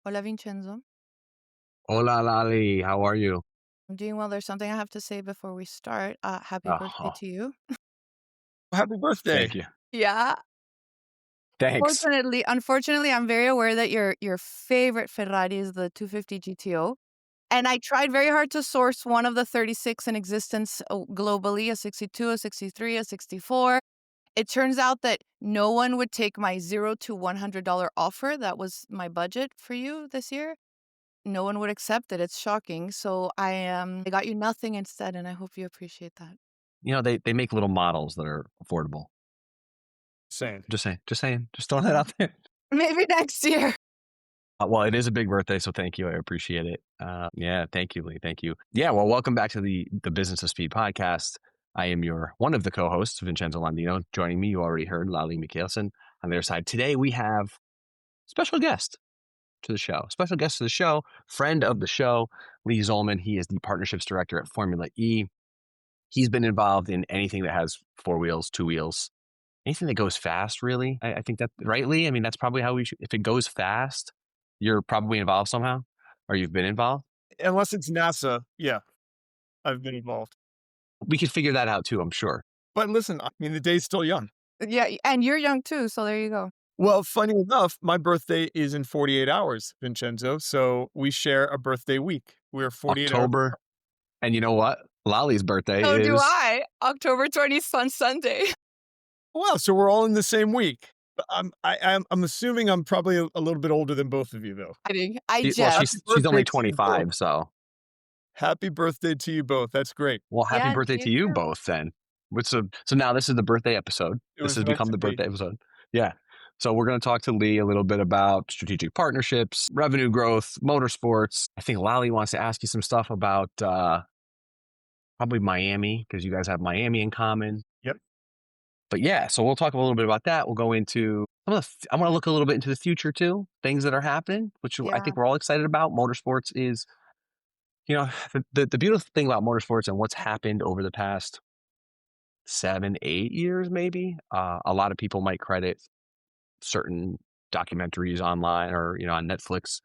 Hola, Vincenzo. Hola, Lali. How are you? I'm doing well. There's something I have to say before we start. Happy birthday Oh, to you. Happy birthday. thank you. Yeah. Thanks. Unfortunately, I'm very aware that your favorite Ferrari is the 250 GTO. And I tried very hard to source one of the 36 in existence globally, a 62, a 63, a 64. It turns out that no one would take my $0 to $100 offer. That was my budget for you this year. No one would accept it. It's shocking. So I got you nothing instead, and I hope you appreciate that. They make little models that are affordable. Saying. Just throwing that out there. Maybe next year. Well, it is a big birthday, so thank you. I appreciate it. Yeah, thank you, Lee. Thank you. Yeah, well, welcome back to the Business of Speed podcast. I am one of the co-hosts, Vincenzo Landino. Joining me, you already heard, Lali Michelsen on their side. Today, we have special guest to the show. Special guest to the show, friend of the show, Lee Zohlman. He is the partnerships director at Formula E. He's been involved in anything that has four wheels, two wheels, anything that goes fast, really. I think that, rightly, I mean, that's probably how we should, if it goes fast, you're probably involved somehow, or you've been involved. Unless it's NASA, yeah, I've been involved. We could figure that out too, I'm sure. But listen, I mean, the day's still young. Yeah, and you're young too, so there you go. Well, funny enough, my birthday is in 48 hours, Vincenzo. So we share a birthday week. We're 48 hours. October. And you know what? Lali's birthday So do is I. October 20th on Sunday. Well, so we're all in the same week. But I'm assuming I'm probably a little bit older than both of you, though. I well, jest. she's only Birthday to you both. 25, so Happy birthday to you both. That's great. well, happy Yeah, birthday you to you too. both then. So now this is the birthday episode. It This was has meant become to the be. birthday episode. Yeah. So we're going to talk to Lee a little bit about strategic partnerships, revenue growth, motorsports. I think Lali wants to ask you some stuff about probably Miami, because you guys have Miami in common. Yep. But yeah, so we'll talk a little bit about that. We'll go into I want to look a little bit into the future too, things that are happening, which I Yeah. think we're all excited about. Motorsports is, the beautiful thing about motorsports and what's happened over the past 7, 8 years, maybe. A lot of people might credit certain documentaries online or on Netflix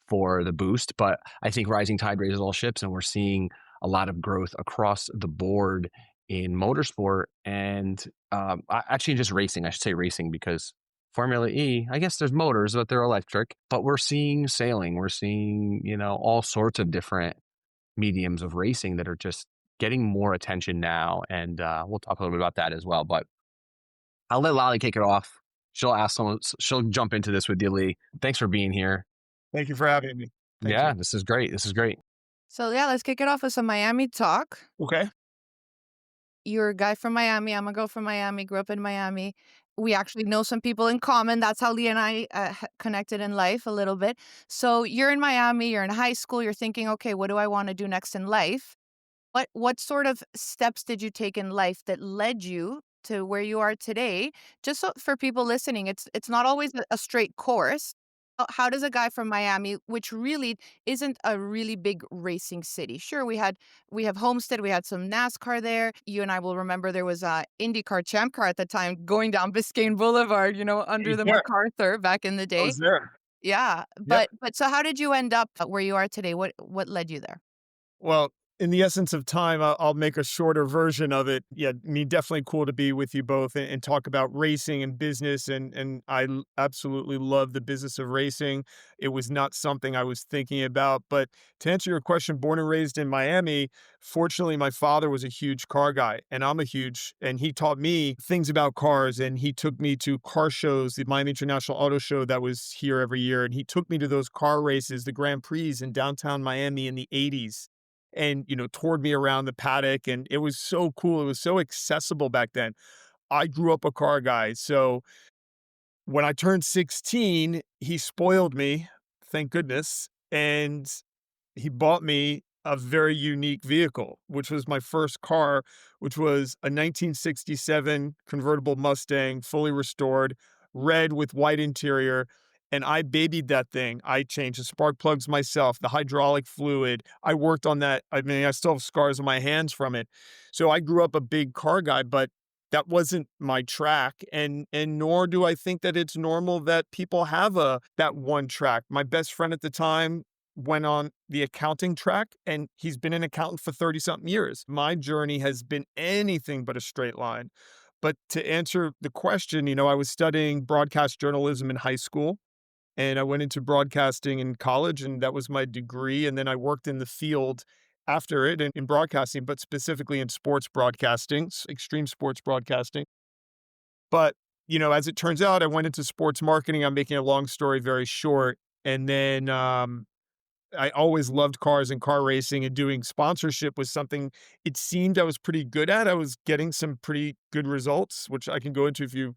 for the boost, but I think rising tide raises all ships, and we're seeing a lot of growth across the board in motorsport and actually just racing. I should say racing, because Formula E, I guess there's motors, but they're electric. But we're seeing sailing, we're seeing all sorts of different mediums of racing that are just getting more attention now, and we'll talk a little bit about that as well. But I'll let Lali kick it off. She'll jump into this with you, Lee. Thanks for being here. Thank you for having me. Thank you. This is great. So yeah, let's kick it off with some Miami talk. Okay. You're a guy from Miami. I'm a girl from Miami. Grew up in Miami. We actually know some people in common. That's how Lee and I connected in life a little bit. So you're in Miami. You're in high school. You're thinking, okay, what do I want to do next in life? What sort of steps did you take in life that led you to where you are today? Just so for people listening, it's not always a straight course. How does a guy from Miami, which really isn't a really big racing city? Sure, we have Homestead, we had some NASCAR there. You and I will remember there was a IndyCar Champ Car at the time going down Biscayne Boulevard, under the Yeah. MacArthur back in the I day. was there. Yeah, Yep. but so how did you end up where you are today? What led you there? Well, in the essence of time, I'll make a shorter version of it. Yeah, definitely cool to be with you both and talk about racing and business. And absolutely love the business of racing. It was not something I was thinking about. But to answer your question, born and raised in Miami, fortunately, my father was a huge car guy, and and he taught me things about cars. And he took me to car shows, the Miami International Auto Show that was here every year. And he took me to those car races, the Grand Prix in downtown Miami in the 80s. And, toured me around the paddock, and it was so cool. It was so accessible back then. I grew up a car guy. So when I turned 16, he spoiled me, thank goodness. And he bought me a very unique vehicle, which was my first car, which was a 1967 convertible Mustang, fully restored, red with white interior. And I babied that thing. I changed the spark plugs myself, the hydraulic fluid. I worked on that. I mean, I still have scars on my hands from it. So I grew up a big car guy, but that wasn't my track, and nor do I think that it's normal that people have a that one track. My best friend at the time went on the accounting track, and he's been an accountant for 30 something years. My journey has been anything but a straight line. But to answer the question, I was studying broadcast journalism in high school, and I went into broadcasting in college, and that was my degree. And then I worked in the field after it in broadcasting, but specifically in sports broadcasting, extreme sports broadcasting. But, as it turns out, I went into sports marketing. I'm making a long story very short. And then I always loved cars and car racing, and doing sponsorship was something it seemed I was pretty good at. I was getting some pretty good results, which I can go into if you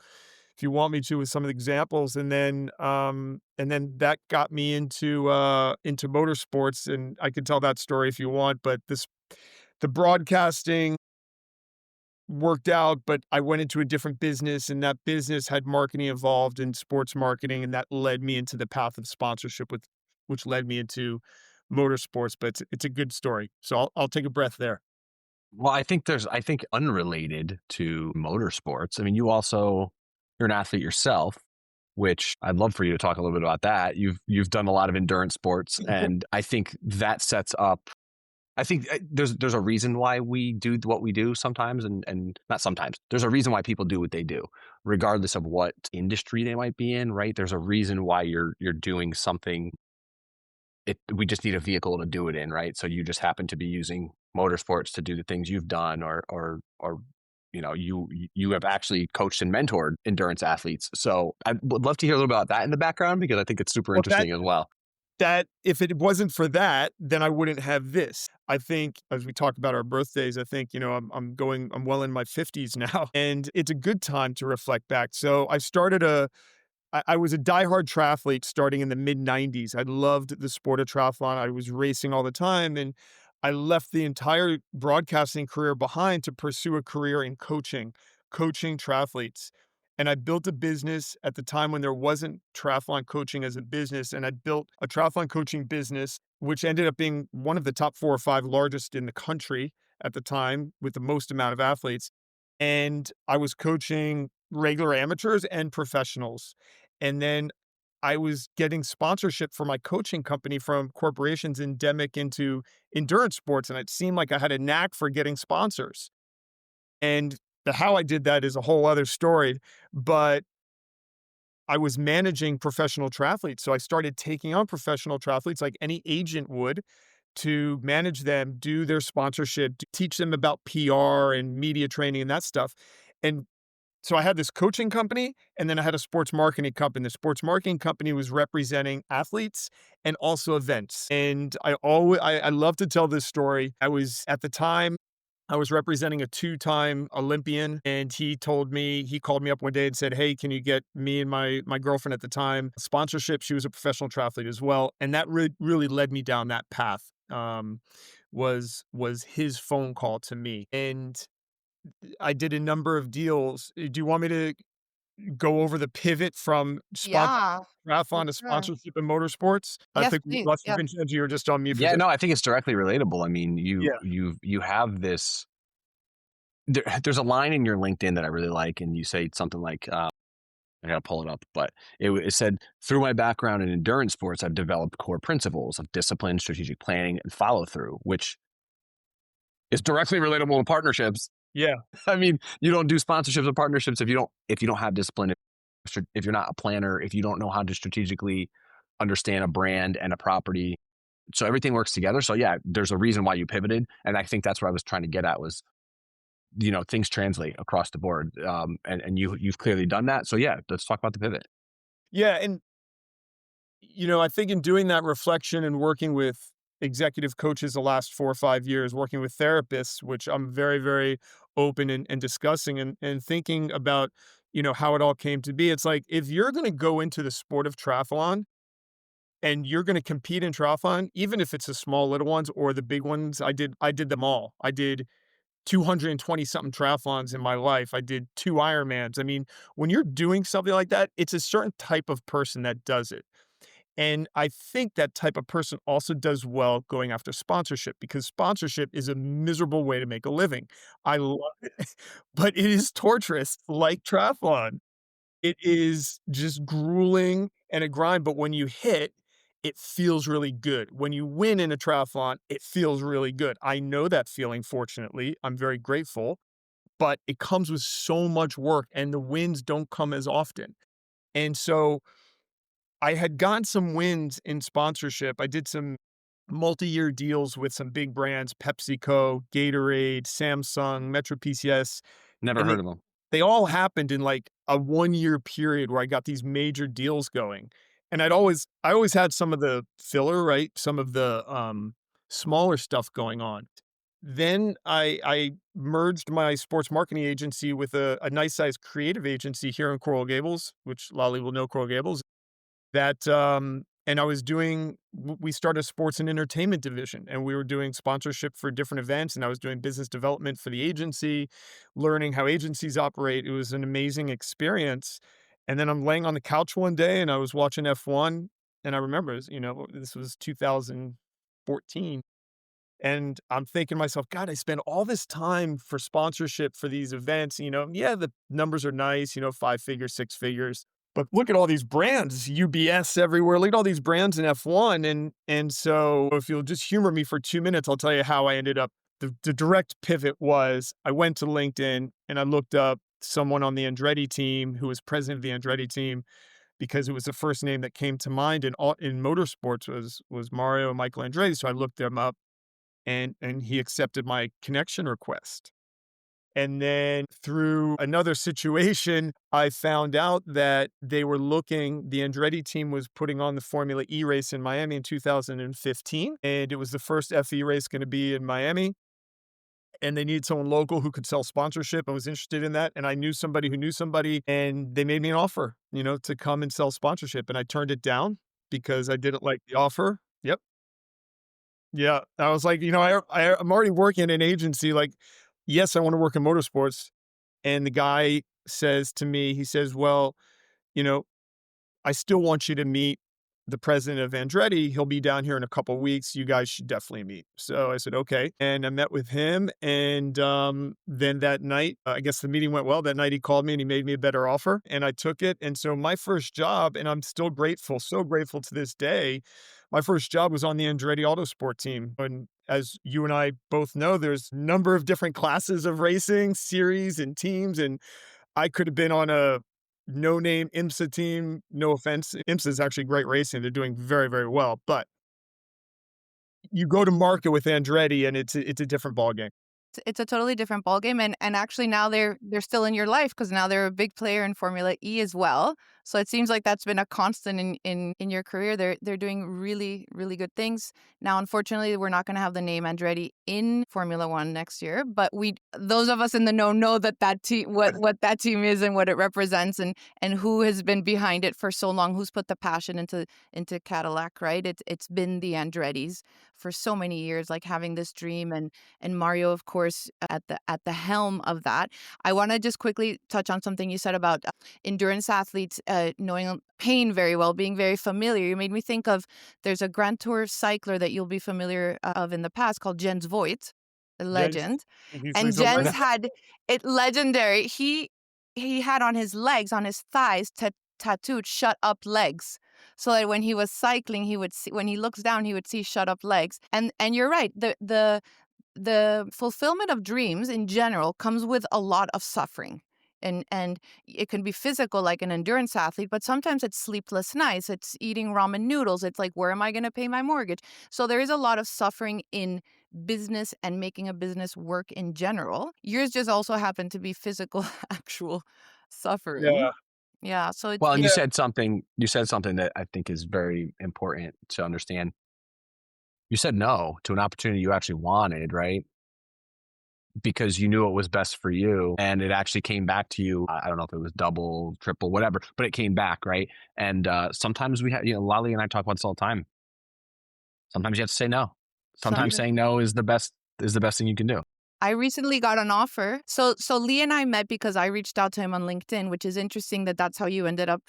want me to with some of the examples. And then that got me into motorsports, and I could tell that story if you want. But the broadcasting worked out, but I went into a different business, and that business had marketing involved in sports marketing, and that led me into the path of sponsorship, which led me into motorsports. But it's a good story, so I'll take a breath there. Well, I think unrelated to motorsports. I mean, you're an athlete yourself, which I'd love for you to talk a little bit about that. You've done a lot of endurance sports, and I think that sets up. I think there's a reason why we do what we do sometimes, and not sometimes. There's a reason why people do what they do, regardless of what industry they might be in. Right? There's a reason why you're doing something. We just need a vehicle to do it in, right? So you just happen to be using motorsports to do the things you've done, or you have actually coached and mentored endurance athletes. So I would love to hear a little about that in the background, because I think it's super Well, that interesting as well. that if it wasn't for that, then I wouldn't have this. I think as we talk about our birthdays, I think, I'm well in my 50s now, and it's a good time to reflect back. So I was a diehard triathlete starting in the mid 90s. I loved the sport of triathlon. I was racing all the time, and I left the entire broadcasting career behind to pursue a career in coaching triathletes. And I built a business at the time when there wasn't triathlon coaching as a business. And I built a triathlon coaching business, which ended up being one of the top 4 or 5 largest in the country at the time, with the most amount of athletes. And I was coaching regular amateurs and professionals. And then I was getting sponsorship for my coaching company from corporations endemic into endurance sports. And it seemed like I had a knack for getting sponsors. And how I did that is a whole other story. But I was managing professional triathletes. So I started taking on professional triathletes like any agent would, to manage them, do their sponsorship, teach them about PR and media training and that stuff. And so I had this coaching company, and then I had a sports marketing company. The sports marketing company was representing athletes and also events. And I love to tell this story. At the time, I was representing a 2-time Olympian, and he called me up one day and said, "Hey, can you get me and my girlfriend at the time sponsorship?" She was a professional triathlete as well. And that really led me down that path. Was his phone call to me. And I did a number of deals. Do you want me to go over the pivot from Yeah, for triathlon to sure. sponsorship in motorsports? I Yes, think we please. lost you, Yeah. Vincenzo. You were just on mute for a Yeah, sec. no, I think it's directly relatable. I mean, Yeah. you have this. There's a line in your LinkedIn that I really like, and you say something like, I gotta pull it up, but it said, "Through my background in endurance sports, I've developed core principles of discipline, strategic planning, and follow through," which is directly relatable to partnerships. Yeah. I mean, you don't do sponsorships or partnerships if you don't have discipline, if you're not a planner, if you don't know how to strategically understand a brand and a property. So everything works together. So yeah, there's a reason why you pivoted, and I think that's what I was trying to get at was, things translate across the board, and you've clearly done that. So yeah, let's talk about the pivot. Yeah, and I think in doing that reflection and working with executive coaches the last 4 or 5 years, working with therapists, which I'm very, very open and discussing, and thinking about, how it all came to be. It's like, if you're going to go into the sport of triathlon and you're going to compete in triathlon, even if it's the small little ones or the big ones, I did them all. I did 220 something triathlons in my life. I did 2 Ironmans. I mean, when you're doing something like that, it's a certain type of person that does it. And I think that type of person also does well going after sponsorship because sponsorship is a miserable way to make a living. I love it, but it is torturous like triathlon. It is just grueling and a grind, but when you hit, it feels really good. When you win in a triathlon, it feels really good. I know that feeling, fortunately. I'm very grateful, but it comes with so much work and the wins don't come as often. And so I had gotten some wins in sponsorship. I did some multi-year deals with some big brands, PepsiCo, Gatorade, Samsung, Metro PCS, Never and heard of them. they all happened in like a 1-year period where I got these major deals going. And I always had some of the filler, right? Some of the smaller stuff going on. Then I merged my sports marketing agency with a nice sized creative agency here in Coral Gables, which Lali will know Coral Gables. That, and I was doing we started a sports and entertainment division, and we were doing sponsorship for different events, and I was doing business development for the agency, learning how agencies operate. It was an amazing experience, and then I'm laying on the couch one day, and I was watching F1, and I remember, this was 2014, and I'm thinking to myself, "God, I spent all this time for sponsorship for these events, yeah, the numbers are nice, 5 figures, 6 figures, but look at all these brands, UBS everywhere. Look at all these brands in F1." And so if you'll just humor me for 2 minutes, I'll tell you how I ended up. The direct pivot was I went to LinkedIn and I looked up someone on the Andretti team who was president of the Andretti team because it was the first name that came to mind in motorsports was Mario and Michael Andretti. So I looked them up and he accepted my connection request. And then through another situation, I found out that the Andretti team was putting on the Formula E race in Miami in 2015. And it was the first FE race going to be in Miami. And they needed someone local who could sell sponsorship. I was interested in that. And I knew somebody who knew somebody. And they made me an offer, to come and sell sponsorship. And I turned it down because I didn't like the offer. Yep. Yeah, I was like, I'm already working in an agency, like, yes, I wanna work in motorsports, and the guy says to me, he says, "Well, you know, I still want you to meet the president of Andretti. He'll be down here in a couple weeks. You guys should definitely meet." So I said, "Okay." And I met with him. And then that night, I guess the meeting went well. That night he called me and he made me a better offer and I took it. And so my first job, and I'm still grateful, so grateful to this day, my first job was on the Andretti Autosport team. And as you and I both know, there's a number of different classes of racing, series, and teams. And I could have been on a no-name IMSA team. No offense. IMSA is actually great racing. They're doing very, very well. But you go to market with Andretti and it's a different ballgame. It's a totally different ballgame, and actually now they're still in your life because now they're a big player in Formula E as well. So it seems like that's been a constant in your career. They're doing really, really good things. Now, unfortunately, we're not going to have the name Andretti in Formula One next year, but those of us in the know that team, what that team is and what it represents, and who has been behind it for so long, who's put the passion into Cadillac, right? It's been the Andrettis for so many years, like having this dream, and Mario, of course, at the helm of that. I want to just quickly touch on something you said about endurance athletes knowing pain very well, being very familiar. You made me think of there's a Grand Tour cycler that you'll be familiar of in the past called Jens Voigt, a Yeah, legend. he's And a Jens legend. had it legendary. He had on his legs, on his thighs, tattooed "shut up legs." So that when he was cycling, he would see, when he looks down, he would see "shut up legs." And you're right. The fulfillment of dreams in general comes with a lot of suffering. And it can be physical like an endurance athlete, but sometimes it's sleepless nights, it's eating ramen noodles, it's like, where am I going to pay my mortgage? So there is a lot of suffering in business and making a business work in general. Yours just also happened to be physical, actual suffering. Yeah. Yeah, so Well, and Yeah. you said something that I think is very important to understand. You said no to an opportunity you actually wanted, right? Because you knew it was best for you and it actually came back to you. I don't know if it was double, triple, whatever, but it came back, right? And sometimes we have, Lali and I talk about this all the time. Sometimes you have to say no. Sometimes some saying no is the best thing you can do. I recently got an offer. So Lee and I met because I reached out to him on LinkedIn, which is interesting that that's how you ended up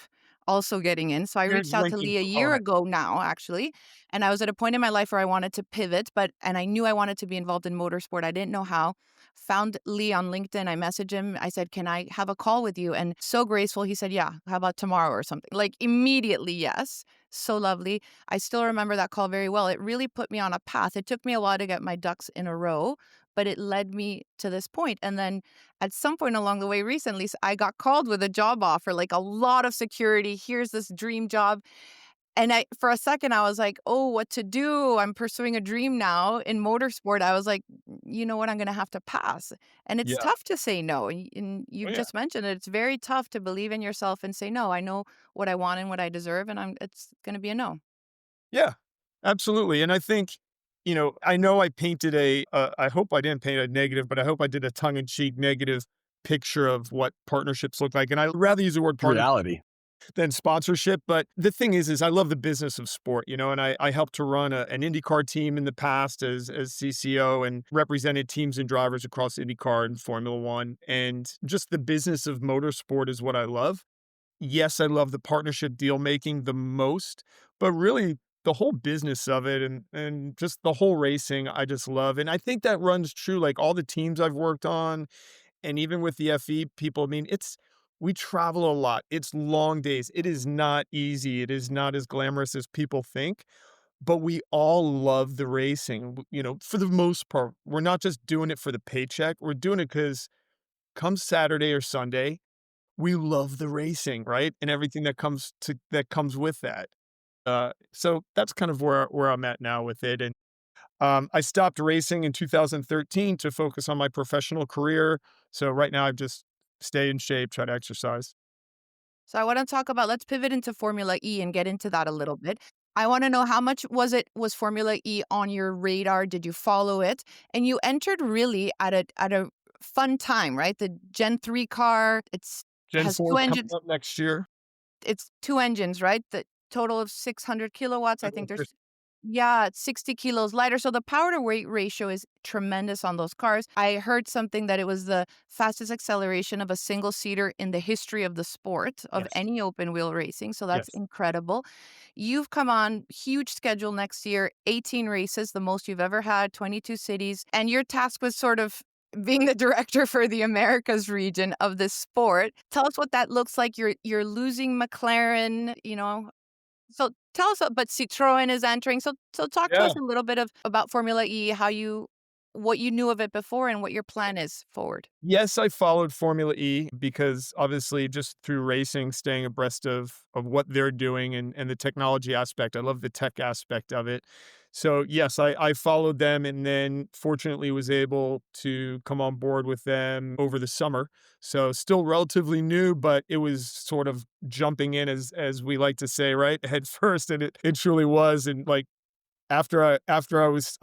also getting in. So I You're reached out to drinking Lee a all year right. ago now, actually. And I was at a point in my life where I wanted to pivot, and I knew I wanted to be involved in motorsport. I didn't know how. Found Lee on LinkedIn. I messaged him. I said, "Can I have a call with you?" And so graceful. He said, "Yeah, how about tomorrow or something?" Like immediately, yes. So lovely. I still remember that call very well. It really put me on a path. It took me a while to get my ducks in a row, but it led me to this point. And then at some point along the way recently, I got called with a job offer, like a lot of security. Here's this dream job. And for a second, I was like, oh, what to do? I'm pursuing a dream now in motorsport. I was like, you know what? I'm going to have to pass. And it's Yeah. tough to say no. And Oh, you've yeah. just mentioned it. It's very tough to believe in yourself and say, no, I know what I want and what I deserve. And it's going to be a no. Yeah, absolutely. And I think, I know I painted I hope I didn't paint a negative, but I hope I did a tongue in cheek negative picture of what partnerships look like. And I'd rather use the word partnership Reality. than sponsorship. But the thing is I love the business of sport, and I helped to run an IndyCar team in the past as CCO and represented teams and drivers across IndyCar and Formula One. And just the business of motorsport is what I love. Yes, I love the partnership deal making the most, but really the whole business of it and just the whole racing I just love. And I think that runs true like all the teams I've worked on and even with the FE people, I mean, we travel a lot. It's long days. It is not easy. It is not as glamorous as people think, but we all love the racing. For the most part, we're not just doing it for the paycheck. We're doing it because come Saturday or Sunday, we love the racing, right? And everything that comes with that. So that's kind of where I'm at now with it. And I stopped racing in 2013 to focus on my professional career. So right now I just stay in shape, try to exercise. So I want to talk about, let's pivot into Formula E and get into that a little bit. I want to know, how much was Formula E on your radar? Did you follow it? And you entered really at a fun time, right? The Gen 3 car, Gen has 4 two is coming engines. up next year. It's two engines, right? The total of 600 kilowatts. I I think think there's there's Yeah, it's 60 kilos lighter. So the power to weight ratio is tremendous on those cars. I heard something that it was the fastest acceleration of a single seater in the history of the sport of yes, any open wheel racing. So that's yes. incredible. You've come on huge schedule next year, 18 races, the most you've ever had, 22 cities. And your task was sort of being the director for the Americas region of this sport. Tell us what that looks like. You're losing McLaren, so tell us, but Citroën is entering. So talk to Yeah. us a little bit about Formula E, what you knew of it before and what your plan is forward. Yes, I followed Formula E because obviously just through racing, staying abreast of what they're doing and the technology aspect. I love the tech aspect of it. So yes, I followed them and then fortunately was able to come on board with them over the summer. So still relatively new, but it was sort of jumping in as we like to say, right? Head first. And it truly was. And like I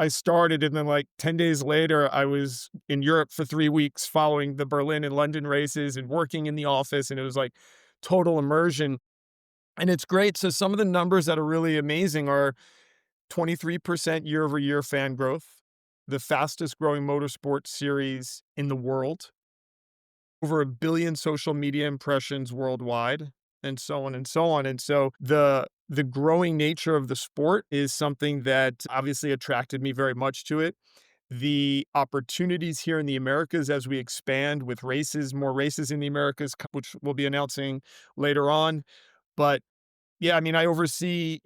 started and then like 10 days later I was in Europe for 3 weeks following the Berlin and London races and working in the office, and it was like total immersion, and it's great. So some of the numbers that are really amazing are 23% year over year fan growth, the fastest growing motorsport series in the world, over a billion social media impressions worldwide, and so on and so on. And so the growing nature of the sport is something that obviously attracted me very much to it. The opportunities here in the Americas as we expand with races, more races in the Americas, which we'll be announcing later on. But yeah, I mean, I oversee,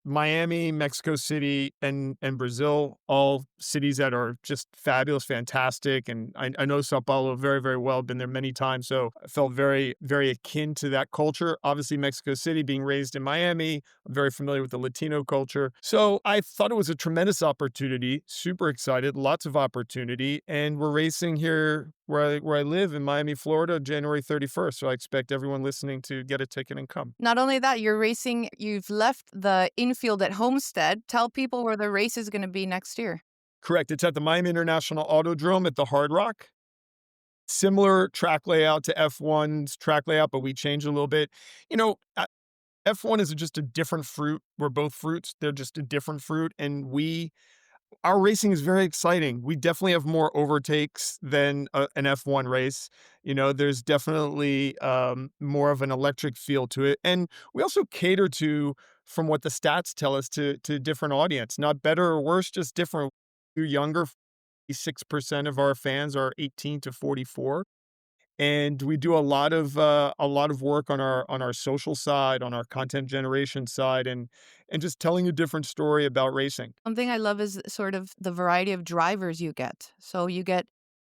Miami, Mexico City, and Brazil, all cities that are just fabulous, fantastic. And I know São Paulo very, very well, been there many times. So I felt very, very akin to that culture. Obviously, Mexico City, being raised in Miami, I'm very familiar with the Latino culture. So I thought it was a tremendous opportunity, super excited, lots of opportunity. And we're racing here where I live in Miami, Florida, January 31st. So I expect everyone listening to get a ticket and come. Not only that, you've left the infield at Homestead. Tell people where the race is going to be next year. Correct. It's at the Miami International Autodrome at the Hard Rock. Similar track layout to F1's track layout, but we changed a little bit. F1 is just a different fruit. We're both fruits. They're just a different fruit. And Our racing is very exciting. We definitely have more overtakes than an F1 race. There's definitely more of an electric feel to it. And we also cater to, from what the stats tell us, to different audience, not better or worse, just different. You're younger, 6% of our fans are 18 to 44. And we do a lot of work on our social side, on our content generation side, and just telling a different story about racing. One thing I love is sort of the variety of drivers you get. So you get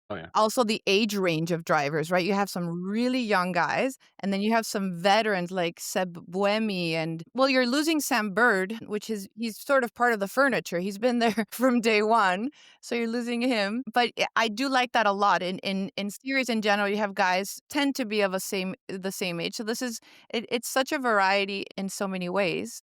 Oh yeah. also the age range of drivers, right? You have some really young guys, and then you have some veterans like Seb Buemi and well, you're losing Sam Bird, which is he's sort of part of the furniture. He's been there from day one, so you're losing him. But I do like that a lot. In series in general, you have guys tend to be of the same age. So it's such a variety in so many ways.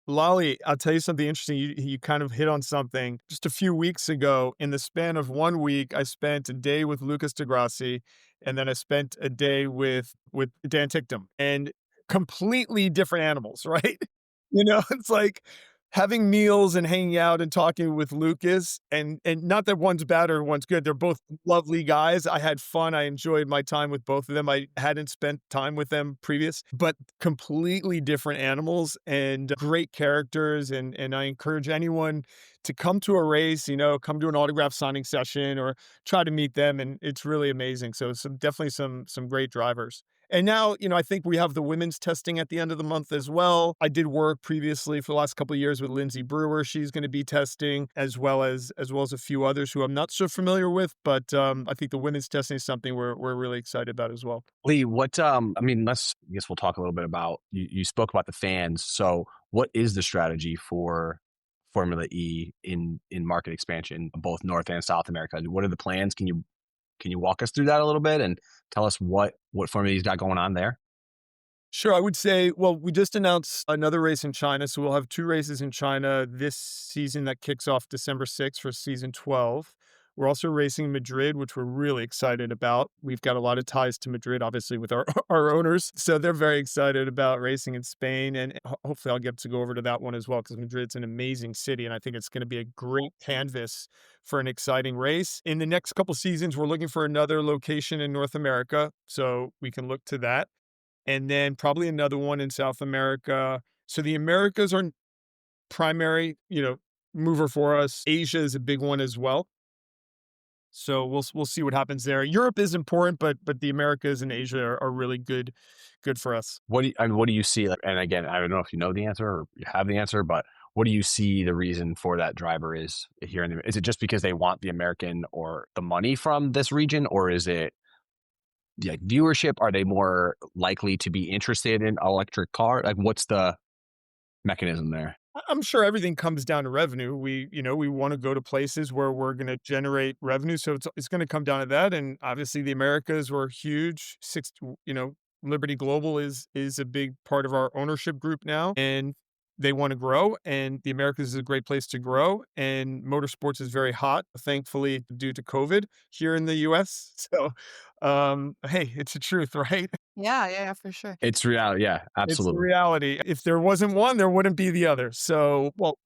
Lali, I'll tell you something interesting. You kind of hit on something. Just a few weeks ago, in the span of 1 week, I spent a day with Lucas Degrassi, and then I spent a day with Dan Ticktum, and completely different animals, right? It's like having meals and hanging out and talking with Lucas, and not that one's bad or one's good. They're both lovely guys. I had fun. I enjoyed my time with both of them. I hadn't spent time with them previous, but completely different animals and great characters. And I encourage anyone to come to a race, come to an autograph signing session or try to meet them. And it's really amazing. So definitely some great drivers. And now, I think we have the women's testing at the end of the month as well. I did work previously for the last couple of years with Lindsay Brewer. She's going to be testing as well as a few others who I'm not so familiar with, but I think the women's testing is something we're really excited about as well. Lee, I mean, I guess we'll talk a little bit about, you spoke about the fans. So what is the strategy for Formula E in market expansion, both North and South America? What are the plans? Can you walk us through that a little bit and tell us what Formula E's got going on there? Sure, I would say, well, we just announced another race in China, so we'll have 2 races in China this season that kicks off December 6th for season 12. We're also racing Madrid, which we're really excited about. We've got a lot of ties to Madrid, obviously, with our our owners, so they're very excited about racing in Spain, and hopefully I'll get to go over to that one as well because Madrid's an amazing city, and I think it's gonna be a great canvas for an exciting race. In the next couple seasons, we're looking for another location in North America, so we can look to that, and then probably another one in South America. So the Americas are primary, mover for us. Asia is a big one as well. So we'll see what happens there. Europe is important, but the Americas and Asia are really good for us. What do you see? Like, and again, I don't know if you know the answer or you have the answer, but what do you see the reason for that driver is here is it just because they want the American or the money from this region, or is it like viewership? Are they more likely to be interested in electric car? Like, what's the mechanism there? I'm sure everything comes down to revenue. We want to go to places where we're going to generate revenue, so it's going to come down to that. And obviously, the Americas were huge. Liberty Global is a big part of our ownership group now, and they want to grow. And the Americas is a great place to grow. And motorsports is very hot, thankfully, due to COVID here in the U.S. So, hey, it's the truth, right? Yeah, yeah, yeah, for sure. It's reality. Yeah, It's the absolutely. reality. If there wasn't one, there wouldn't be the other. So, well,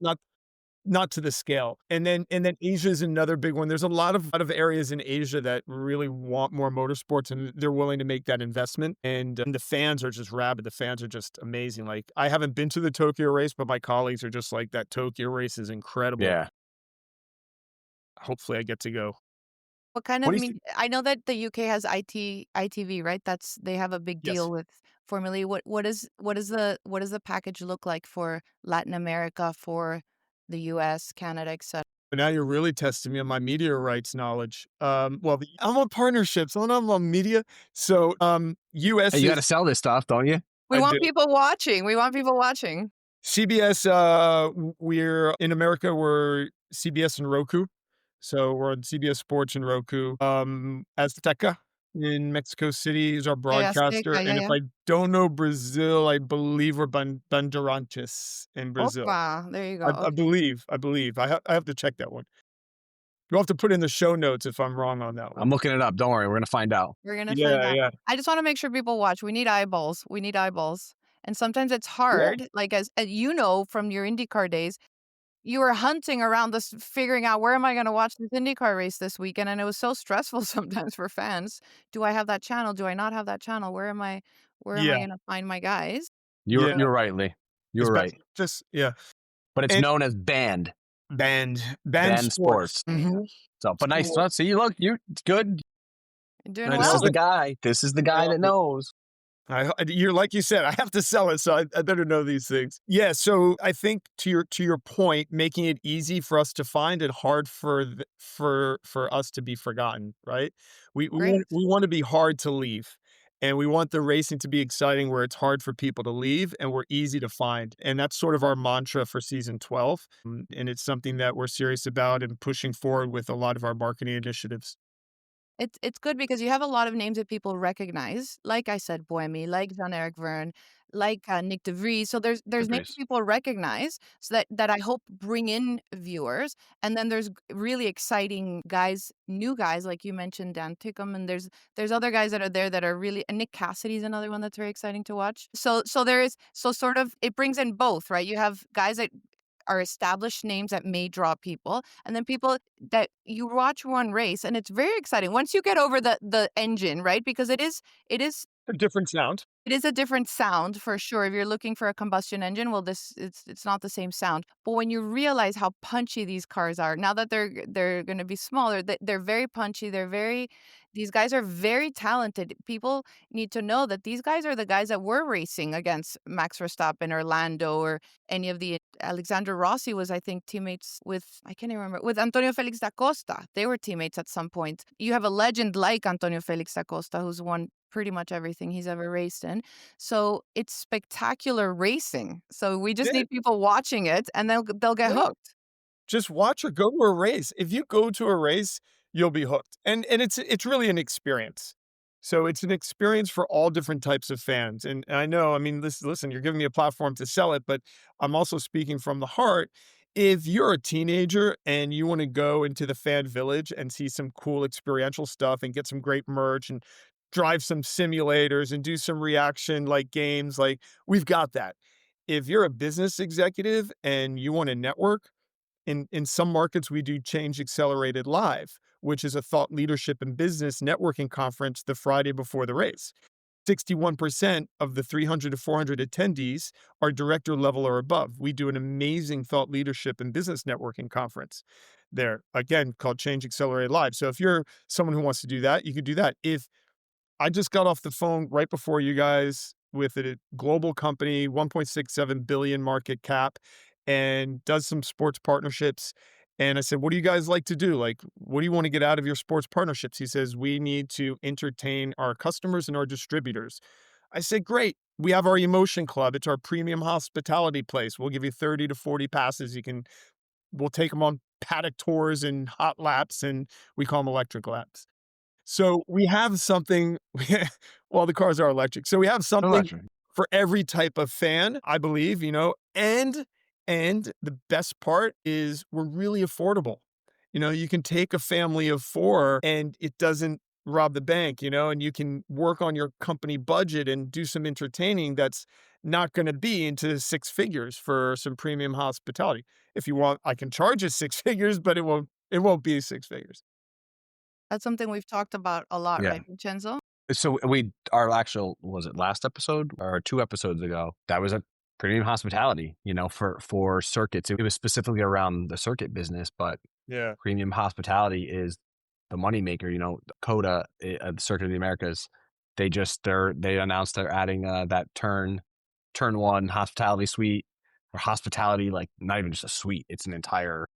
not to the scale. And then Asia is another big one. There's a lot of areas in Asia that really want more motorsports, and they're willing to make that investment. And the fans are just rabid. The fans are just amazing. Like, I haven't been to the Tokyo race, but my colleagues are just like, that Tokyo race is incredible. Yeah. Hopefully I get to go. What kind What of do you think? I know that the UK has ITV, right? They have a big Yes. deal with Formula E. What does the package look like for Latin America, for the US, Canada, etc.? But now you're really testing me on my media rights knowledge. I'm on partnerships. I'm on media. So, Hey, US you got to is sell this stuff, don't you? We I want do. people watching. We want people watching. CBS, we're in America, we're CBS and Roku. So we're on CBS Sports and Roku. Azteca in Mexico City is our Yeah, yeah, broadcaster. Azteca, yeah, And if yeah. I don't know Brazil, I believe we're Bandeirantes in Brazil. Opa, there you go. I Okay. believe. I have to check that one. You'll have to put in the show notes if I'm wrong on that I'm one. looking it up. Don't worry, we're gonna find out. We're gonna find Yeah, out. yeah, I just wanna make sure people watch. We need eyeballs. We need eyeballs. And sometimes it's yeah. hard, like, as you know from your IndyCar days, you were hunting around this, figuring out where am I going to watch this IndyCar race this weekend, and it was so stressful sometimes for fans. Do I have that channel? Do I not have that channel? Where am I? Where am I Yeah, going to find my guys? yeah. You're right, Lee. It's You're best right. just yeah. But it's And known as banned, band banned sports. sports. There you go. So, but nice. So So, see, look, it's good. You're doing I This know is well. the guy. This is the guy that knows. you're like you said, I have to sell it, so I better know these things. Yeah, so I think to your point, making it easy for us to find and hard for us to be forgotten, right? Great. We want to be hard to leave, and we want the racing to be exciting where it's hard for people to leave and we're easy to find, and that's sort of our mantra for season 12, and it's something that we're serious about and pushing forward with a lot of our marketing initiatives. It's good because you have a lot of names that people recognize. Like I said, Boemi, like Jean-Eric Verne, like, Nick de Vries. So there's names Degrees. people recognize, so that I hope bring in viewers. And then there's really exciting guys, new guys, like you mentioned, Dan Tickham, and there's other guys that are there that are really, and Nick Cassidy's another one that's very exciting to watch. So there is, so sort of it brings in both, right? You have guys that are established names that may draw people, and then people that you watch one race and it's very exciting once you get over the engine, right? Because it is A different sound. it is a different sound for sure. If you're looking for a combustion engine, well, this it's not the same sound. But when you realize how punchy these cars are, now that they're going to be smaller, they're very punchy. These guys are very talented. People need to know that these guys are the guys that were racing against Max Verstappen or Lando or any of the Alexander Rossi was, I think, teammates with, I can't even remember, with Antonio Felix da Costa. They were teammates at some point. You have a legend like Antonio Felix da Costa who's won pretty much everything he's ever raced in. So it's spectacular racing. So we just Yeah, need people watching it and they'll get yeah. hooked. Just watch or go to a race. If you go to a race, you'll be hooked. And it's really an experience. So it's an experience for all different types of fans. And I know, I mean, listen, you're giving me a platform to sell it, but I'm also speaking from the heart. If you're a teenager and you want to go into the fan village and see some cool experiential stuff and get some great merch and drive some simulators and do some reaction like games, like we've got that. If you're a business executive and you want to network, in some markets, we do Change Accelerated Live, which is a thought leadership and business networking conference the Friday before the race. 61% of the 300 to 400 attendees are director level or above. We do an amazing thought leadership and business networking conference there, again, called Change Accelerated Live. So if you're someone who wants to do that, you could do that. If I just got off the phone right before you guys with a global company, 1.67 billion market cap, and does some sports partnerships. And I said, "What do you guys like to do? Like, what do you want to get out of your sports partnerships?" He says, "We need to entertain our customers and our distributors." I said, "Great. We have our Emotion Club. It's our premium hospitality place. We'll give you 30 to 40 passes. We'll take them on paddock tours and hot laps, and we call them electric laps." So we have something well, the cars are electric. So we have something Electric. for every type of fan, I believe, and the best part is we're really affordable. You can take a family of 4 and it doesn't rob the bank, and you can work on your company budget and do some entertaining that's not gonna be into 6 figures for some premium hospitality. If you want, I can charge you 6 figures, but it won't be 6 figures. That's something we've talked about a lot, Yeah. right, Vincenzo? So our actual, was it last episode or 2 episodes ago? That was a premium hospitality, for circuits. It was specifically around the circuit business, but Yeah. premium hospitality is the moneymaker. Coda, the Circuit of the Americas, they announced they're adding that turn one hospitality suite, or hospitality, like not even just a suite, it's an entire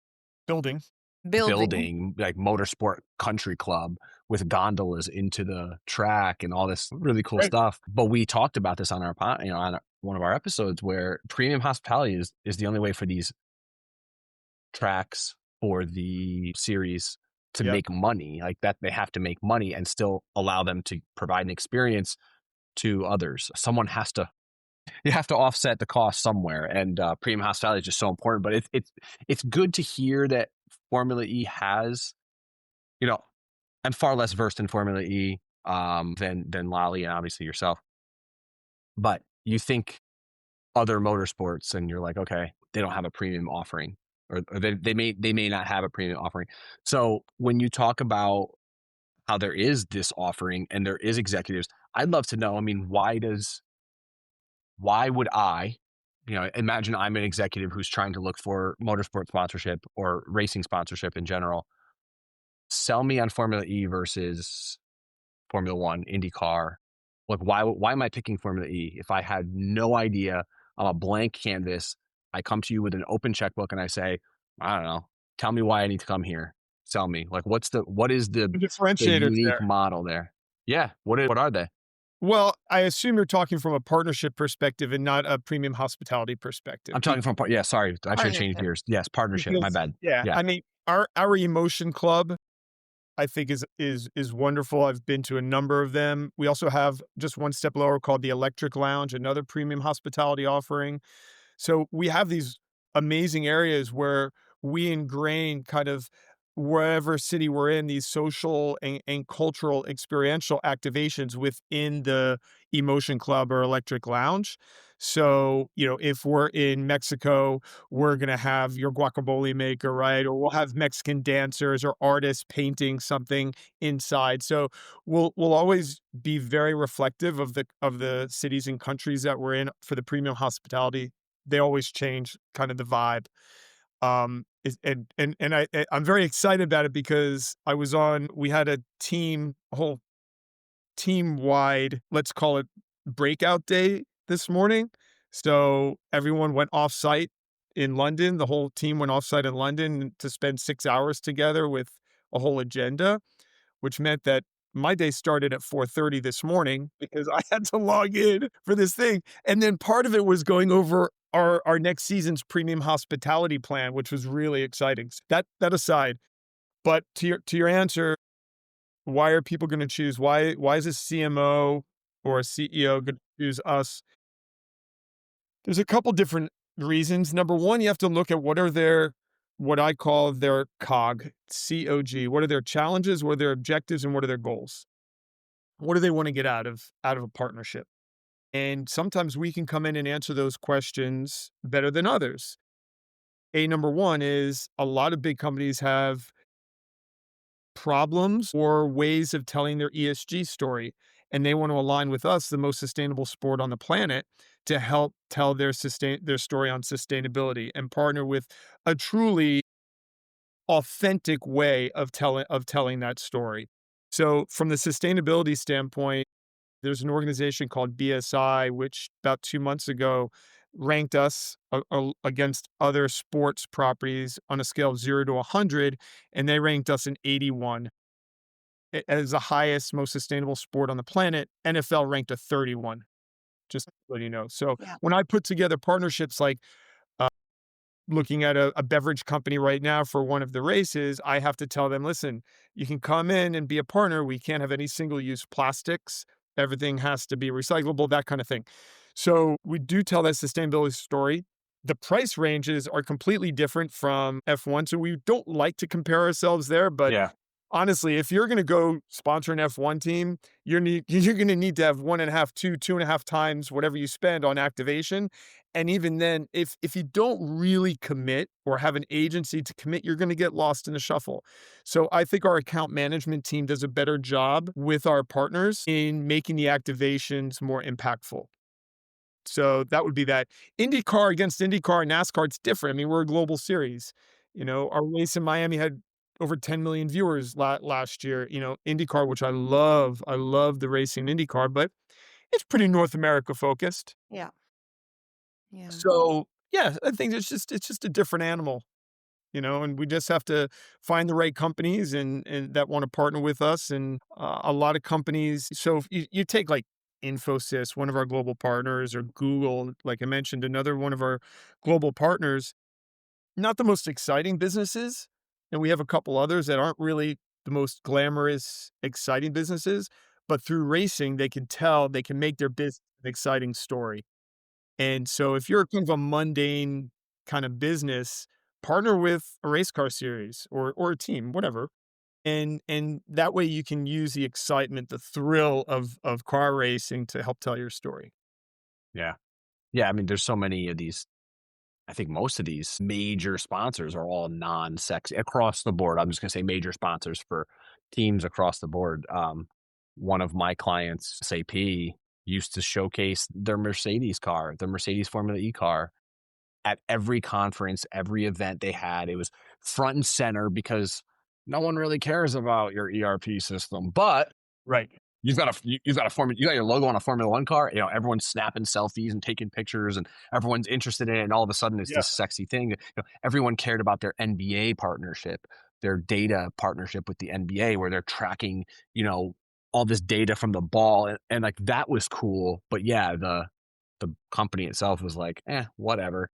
Building. Building. building, like motorsport country club with gondolas into the track and all this really cool Right. stuff. But we talked about this on one of our episodes, where premium hospitality is the only way for these tracks, for the series, to Yep. make money. Like that, they have to make money and still allow them to provide an experience to others. You have to offset the cost somewhere, and premium hospitality is just so important. But it's good to hear that Formula E has, I'm far less versed in Formula E than Lali and obviously yourself. But you think other motorsports, and you're like, okay, they don't have a premium offering. or they may not have a premium offering. So when you talk about how there is this offering and there is executives, I'd love to know. I mean, why would I, imagine I'm an executive who's trying to look for motorsport sponsorship or racing sponsorship in general. Sell me on Formula E versus Formula One, IndyCar. Like, why am I picking Formula E if I had no idea? I'm a blank canvas. I come to you with an open checkbook and I say, I don't know, tell me why I need to come here. Sell me. Like, what is The the differentiators unique there. model there? Yeah. What are they? Well, I assume you're talking from a partnership perspective and not a premium hospitality perspective. I'm talking from yeah, sorry, I should have changed Partnership. gears. Yes, partnership. My Because bad. yeah, Yeah. I mean, our emotion club, I think is wonderful. I've been to a number of them. We also have just one step lower called the Electric Lounge, another premium hospitality offering. So we have these amazing areas where we ingrain kind of wherever city we're in, these social and cultural experiential activations within the Emotion Club or Electric Lounge. So, if we're in Mexico, we're going to have your guacamole maker, right? Or we'll have Mexican dancers or artists painting something inside. So we'll always be very reflective of the cities and countries that we're in for the premium hospitality. They always change kind of the vibe. Is I'm very excited about it because we had a whole team-wide, let's call it breakout day this morning. So everyone went off-site in London. The whole team went off-site in London to spend 6 hours together with a whole agenda, which meant that my day started at 4:30 this morning because I had to log in for this thing, and then part of it was going over our next season's premium hospitality plan, which was really exciting. That aside, but to your answer, why are people gonna choose why is a CMO or a CEO gonna choose us? There's a couple different reasons. Number one, you have to look at what I call their COG. What are their challenges, what are their objectives, and what are their goals? What do they want to get out of a partnership? And sometimes we can come in and answer those questions better than others. Number one is a lot of big companies have problems or ways of telling their ESG story, and they want to align with us, the most sustainable sport on the planet, to help tell their story on sustainability and partner with a truly authentic way of telling that story. So from the sustainability standpoint, there's an organization called BSI, which about 2 months ago ranked us against other sports properties on a scale of 0 to 100, and they ranked us an 81 as the highest, most sustainable sport on the planet. NFL ranked a 31, just to let you know. So Yeah. when I put together partnerships like looking at a beverage company right now for one of the races, I have to tell them, listen, you can come in and be a partner. We can't have any single use plastics. Everything has to be recyclable, that kind of thing. So we do tell that sustainability story. The price ranges are completely different from F1. So we don't like to compare ourselves there, but Yeah. honestly, if you're going to go sponsor an F1 team, you're going to need to have 1.5, 2.5 times whatever you spend on activation. And even then, if you don't really commit or have an agency to commit, you're going to get lost in the shuffle. So I think our account management team does a better job with our partners in making the activations more impactful. So that would be that. IndyCar against IndyCar, NASCAR, it's different. I mean, we're a global series. Our race in Miami had over 10 million viewers last year. IndyCar, which I love the racing in IndyCar, but it's pretty North America focused. Yeah. Yeah. So yeah, I think it's just a different animal. And we just have to find the right companies and that want to partner with us. And a lot of companies. So if you take like Infosys, one of our global partners, or Google, like I mentioned, another one of our global partners, not the most exciting businesses. And we have a couple others that aren't really the most glamorous, exciting businesses, but through racing, they can make their business an exciting story. And so if you're kind of a mundane kind of business, partner with a race car series or a team, whatever. And that way you can use the excitement, the thrill of car racing to help tell your story. Yeah. Yeah. I mean, there's so many of these I think most of these major sponsors are all non-sexy across the board. I'm just gonna say major sponsors for teams across the board. One of my clients, SAP, used to showcase their Mercedes car, the Mercedes Formula E car, at every conference, every event they had. It was front and center because no one really cares about your ERP system, but Right. you got your logo on a Formula One car. You know, everyone's snapping selfies and taking pictures, and everyone's interested in it. And all of a sudden, it's Yeah. this sexy thing. You know, everyone cared about their NBA partnership, their data partnership with the NBA, where they're tracking, you know, all this data from the ball, and like that was cool. But yeah, the company itself was like, whatever.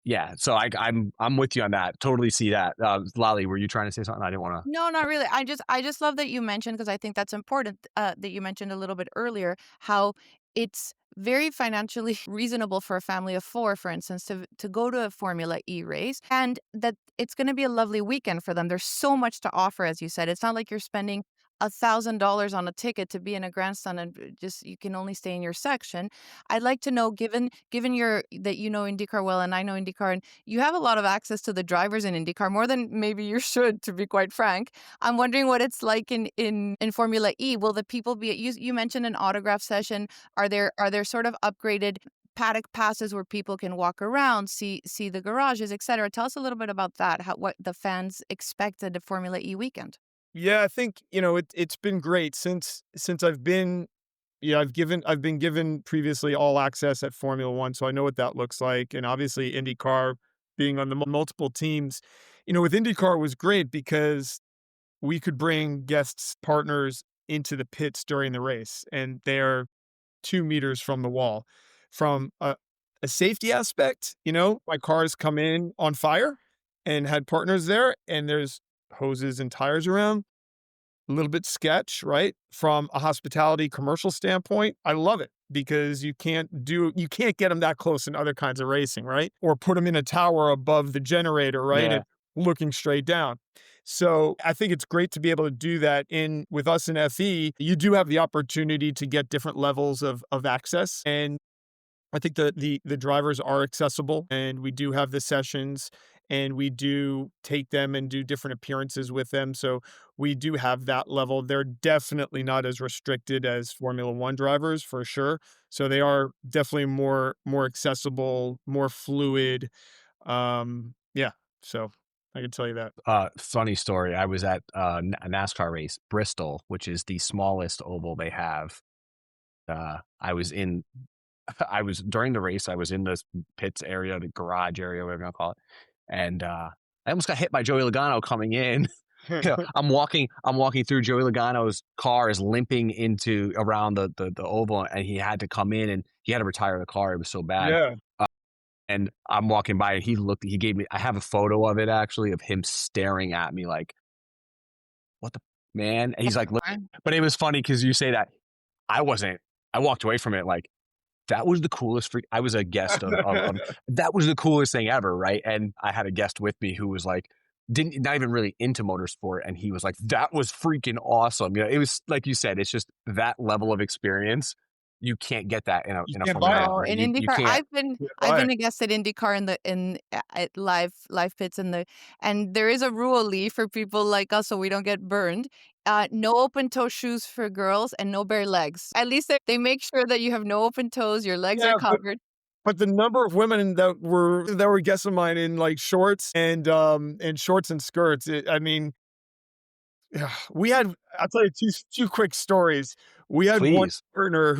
Yeah, so I'm with you on that. Totally see that. Lali, were you trying to say something? I didn't want to. No, not really. I just love that you mentioned because I think that's important, that you mentioned a little bit earlier how it's very financially reasonable for a family of 4, for instance, to go to a Formula E race, and that it's gonna be a lovely weekend for them. There's so much to offer, as you said. It's not like you're spending $1,000 on a ticket to be in a grandstand and just you can only stay in your section. I'd like to know, given your that you know IndyCar well and I know IndyCar, and you have a lot of access to the drivers in IndyCar, more than maybe you should, to be quite frank. I'm wondering what it's like in Formula E. Will the people be you mentioned an autograph session. Are there sort of upgraded paddock passes where people can walk around, see the garages, etc.? Tell us a little bit about that. What the fans expect at the Formula E weekend. Yeah, I think, it's been great since I've been yeah, I've been given previously all access at Formula One, so I know what that looks like. And obviously IndyCar being on the multiple teams, with IndyCar it was great because we could bring guests, partners into the pits during the race, and they're 2 meters from the wall. From a safety aspect, my cars come in on fire and had partners there, and there's hoses and tires around. A little bit sketch, right? From a hospitality commercial standpoint, I love it because you can't get them that close in other kinds of racing, right? Or put them in a tower above the generator, right? Yeah. And looking straight down. So I think it's great to be able to do that with us in FE. You do have the opportunity to get different levels of access. And I think the drivers are accessible, and we do have the sessions, and we do take them and do different appearances with them. So we do have that level. They're definitely not as restricted as Formula One drivers for sure. So they are definitely more accessible, more fluid. Yeah. So I can tell you that. Funny story. I was at a NASCAR race, Bristol, which is the smallest oval they have. I was in I was during the race, I was in the pits area, the garage area, whatever you want to call it. And I almost got hit by Joey Logano coming in. You know, I'm walking through Joey Logano's car is limping into around the oval, and he had to come in and he had to retire the car. It was so bad. Yeah. And I'm walking by and he gave me, I have a photo of it actually, of him staring at me like, what the man? And he's like, look, but it was funny because you say that. I wasn't, I walked away from it like, that was the coolest freak. I was a guest of that was the coolest thing ever, right? And I had a guest with me who was like, didn't not even really into motorsport, and he was like, that was freaking awesome. You know, it was like you said, it's just that level of experience. You can't get that in a You in a can't Formula buy it. One, No, right? in You IndyCar, can't. I've Buy been it. a guest at IndyCar at live pits and there is a rule, Lee, for people like us so we don't get burned. No open toe shoes for girls and no bare legs. At least they make sure that you have no open toes, your legs are Yeah, covered. but the number of women that were guests of mine in like shorts and shorts and skirts, I mean, yeah, I'll tell you two quick stories. We had one Please, partner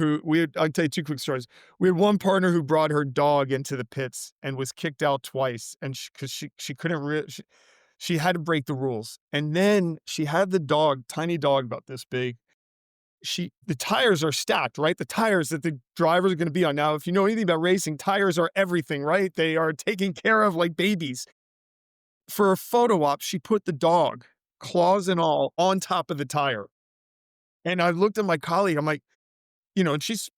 I'll tell you two quick stories. We had one partner who brought her dog into the pits and was kicked out twice, and because she couldn't she had to break the rules. And then she had the dog, tiny dog about this big. The tires are stacked, right? The tires that the drivers are going to be on. Now, if you know anything about racing, tires are everything, right? They are taken care of like babies. For a photo op, she put the dog, claws and all, on top of the tire. And I looked at my colleague, I'm like, and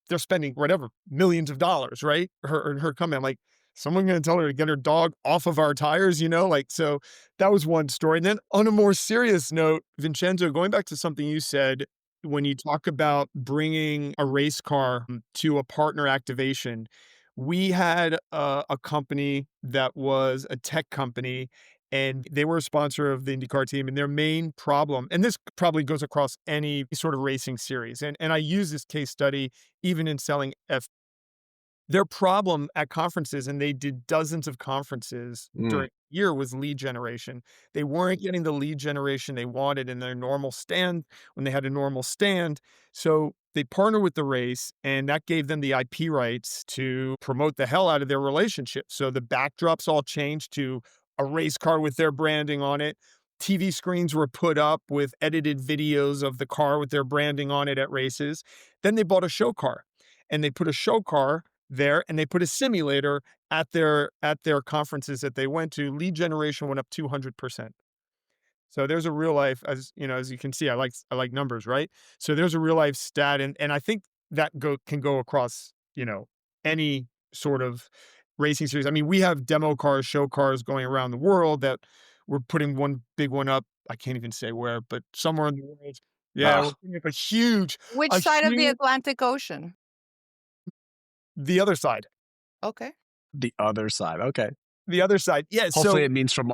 they're spending whatever, millions of dollars, right? Her comment, I'm like, someone going to tell her to get her dog off of our tires, like, so that was one story. And then on a more serious note, Vincenzo, going back to something you said, when you talk about bringing a race car to a partner activation, We had a company that was a tech company, and they were a sponsor of the IndyCar team. And their main problem, and this probably goes across any sort of racing series, and I use this case study even in selling their problem at conferences, and they did dozens of conferences Mm. during the year, was lead generation. They weren't getting the lead generation they wanted in their normal stand when they had a normal stand. So they partnered with the race, and that gave them the IP rights to promote the hell out of their relationship. So the backdrops all changed to a race car with their branding on it. TV screens were put up with edited videos of the car with their branding on it at races. Then they bought a show car, and they put a show car there, and they put a simulator at their conferences that they went to. Lead generation went up 200%. So there's a real life, as you know, as you can see, I like numbers, right? So there's a real life stat, and I think that can go across, any sort of racing series. I mean, we have demo cars, show cars going around the world that we're putting one big one up. I can't even say where, but somewhere in the world. Yeah, we're Ah, putting up Which a side of the huge Atlantic Ocean? the other side. Okay. the other side. Okay. The other side. Yeah, Hopefully so it means from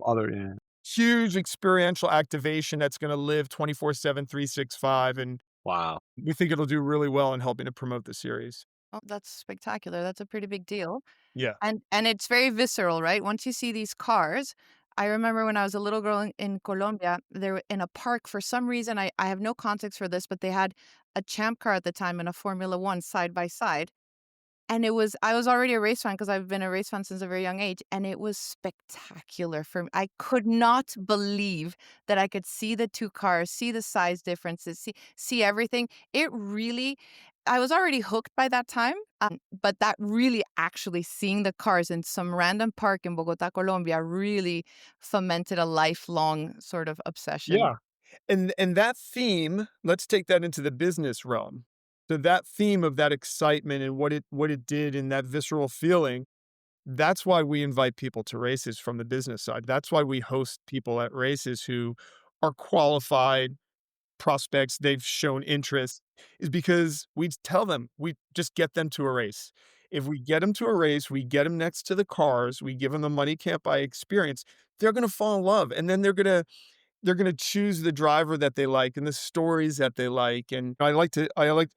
other. Yeah. huge experiential activation that's gonna live 24/7, 365, and Wow. we think it'll do really well in helping to promote the series. Oh, that's spectacular. That's a pretty big deal. Yeah. And it's very visceral, right? Once you see these cars, I remember when I was a little girl in Colombia, there in a park for some reason, I have no context for this, but they had a champ car at the time and a Formula One side by side. And I was already a race fan because I've been a race fan since a very young age, and it was spectacular for me. I could not believe that I could see the 2 cars, see the size differences, see everything. It really I was already hooked by that time, but that really actually seeing the cars in some random park in Bogota, Colombia, really fomented a lifelong sort of obsession. Yeah. And that theme, let's take that into the business realm. So that theme of that excitement and what it did and that visceral feeling, that's why we invite people to races from the business side. That's why we host people at races who are qualified prospects, they've shown interest, is because we tell them, we just get them to a race. If we get them to a race, we get them next to the cars, we give them the money can't buy experience, they're gonna fall in love, and then they're gonna choose the driver that they like and the stories that they like. And I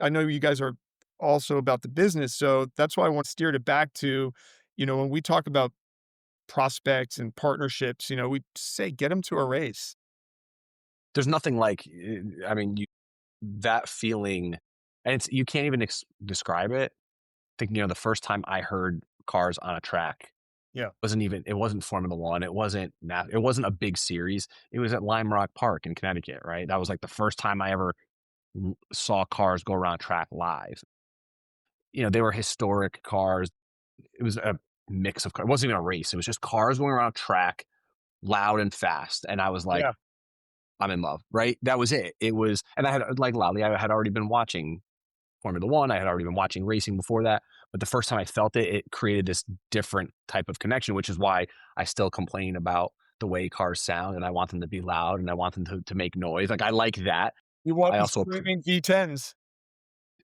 know you guys are also about the business, so that's why I want to steer it back to, when we talk about prospects and partnerships, we say get them to a race. There's nothing like. I mean, that feeling, and it's you can't even describe it. I think the first time I heard cars on a track Yeah. it wasn't Formula One. It wasn't a big series. It was at Lime Rock Park in Connecticut, right? That was like the first time I ever saw cars go around track live. They were historic cars. It was a mix of cars. It wasn't even a race. It was just cars going around track, loud and fast. And I was like, Yeah. I'm in love, right? That was it. It was, and I had like Lali. I had already been watching Formula One. I had already been watching racing before that. But the first time I felt it, it created this different type of connection, which is why I still complain about the way cars sound, and I want them to be loud and I want them to make noise. Like I like that. You want I the also screaming V10s.